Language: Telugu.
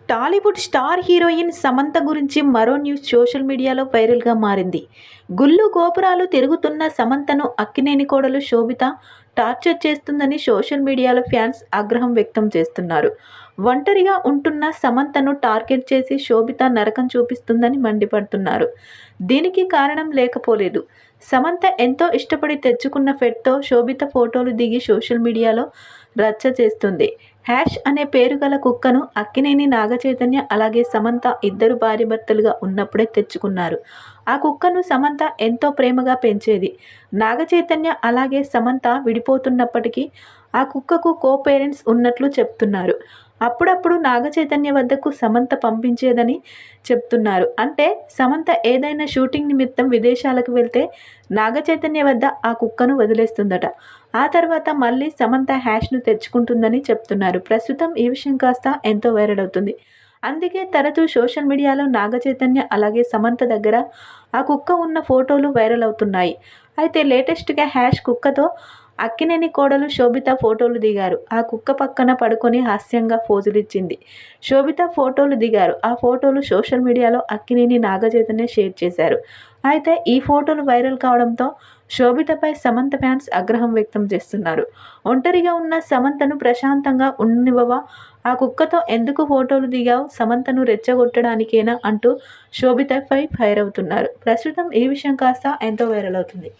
టాలీవుడ్ స్టార్ హీరోయిన్ సమంత గురించి మరో న్యూస్ సోషల్ మీడియాలో వైరల్గా మారింది. గుళ్ళు గోపురాలు తిరుగుతున్న సమంతను అక్కినేని కోడలు శోభిత టార్చర్ చేస్తుందని సోషల్ మీడియాలో ఫ్యాన్స్ ఆగ్రహం వ్యక్తం చేస్తున్నారు. ఒంటరిగా ఉంటున్న సమంతను టార్గెట్ చేసి శోభిత నరకం చూపిస్తుందని మండిపడుతున్నారు. దీనికి కారణం లేకపోలేదు. సమంత ఎంతో ఇష్టపడి తెచ్చుకున్న ఫెట్తో శోభిత ఫోటోలు దిగి సోషల్ మీడియాలో రచ్చ చేస్తుంది. హ్యాష్ అనే పేరు గల కుక్కను అక్కినేని నాగచైతన్య అలాగే సమంత ఇద్దరు భార్యాభర్తలుగా ఉన్నప్పుడే తెచ్చుకున్నారు. ఆ కుక్కను సమంత ఎంతో ప్రేమగా పెంచేది. నాగచైతన్య అలాగే సమంత విడిపోతున్నప్పటికీ ఆ కుక్కకు కో పేరెంట్స్ ఉన్నట్లు చెప్తున్నారు. అప్పుడప్పుడు నాగచైతన్య వద్దకు సమంత పంపించేదని చెప్తున్నారు. అంటే సమంత ఏదైనా షూటింగ్ నిమిత్తం విదేశాలకు వెళ్తే నాగచైతన్య వద్ద ఆ కుక్కను వదిలేస్తుందట. ఆ తర్వాత మళ్ళీ సమంత హ్యాష్ను తెచ్చుకుంటుందని చెప్తున్నారు. ప్రస్తుతం ఈ విషయం కాస్త ఎంతో వైరల్ అవుతుంది. అందుకే తరచూ సోషల్ మీడియాలో నాగచైతన్య అలాగే సమంత దగ్గర ఆ కుక్క ఉన్న ఫోటోలు వైరల్ అవుతున్నాయి. అయితే లేటెస్ట్గా హ్యాష్ కుక్కతో అక్కినేని కోడలు శోభిత ఫోటోలు దిగారు. ఆ కుక్క పక్కన పడుకొని హాస్యంగా పోజులిచ్చింది. శోభిత ఫోటోలు దిగారు. ఆ ఫోటోలు సోషల్ మీడియాలో అక్కినేని నాగచైతన్య షేర్ చేశారు. అయితే ఈ ఫోటోలు వైరల్ కావడంతో శోభితపై సమంత ఫ్యాన్స్ ఆగ్రహం వ్యక్తం చేస్తున్నారు. ఒంటరిగా ఉన్న సమంతను ప్రశాంతంగా ఉండనివ్వవా? ఆ కుక్కతో ఎందుకు ఫోటోలు దిగావు? సమంతను రెచ్చగొట్టడానికేనా అంటూ శోభితపై ఫైర్ అవుతున్నారు. ప్రస్తుతం ఈ విషయం కాస్త ఎంతో వైరల్ అవుతుంది.